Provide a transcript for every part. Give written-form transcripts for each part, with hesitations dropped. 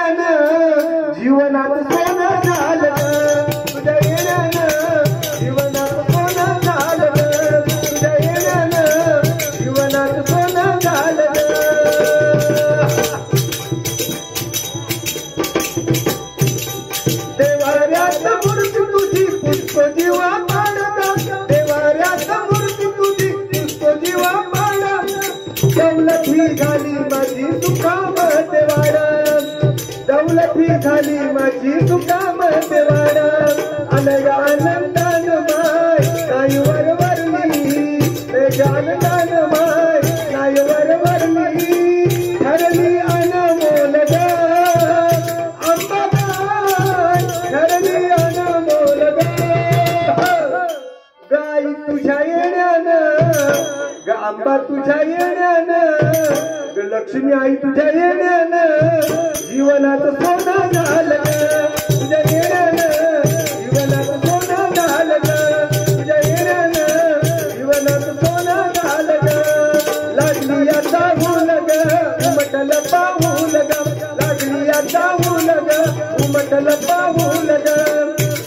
येण्यानं जीवनात सोनं झालं तुझ्या येण्यानं जीवनात सोनं झालं तुझ्या येण्यानं जीवनात सोनं झालं देवाऱ्यात मूर्ती तुझी पुष्प जीवा पाडता देवाऱ्यात मूर्ती तुझी पुष्प जीवा पाडा दौलत ही झाली माझी सुखामत वाडा दौलत ही झाली माझी सुखामत वाडा अनगा आनंदान माय नाही वरवरली आनंदान माय नाही वरवरली ठरली अनमोल ग अंबाबाई ठरली अनमोल गाई तुझ्या येण्यानं ग अंबा तुझ्या येण्यानं ग लक्ष्मी आई तुझ्या येण्यानं जीवनात सोनं झालं तुझ्या येण्यानं जीवनात सोनं झालं तुझ्या येण्यानं जीवनात सोनं झालं लागली आता भूल ग उमटल पाऊल ग लागली आता भूल ग उमटल पाऊल ग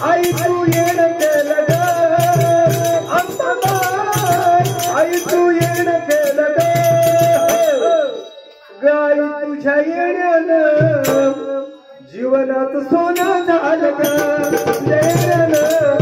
आई तू येण केलं ग अंबाबाई आई तू येण केलं ग गाई तुझ्या येण्यानं जीवनात सोनं झालं ग येण्यानं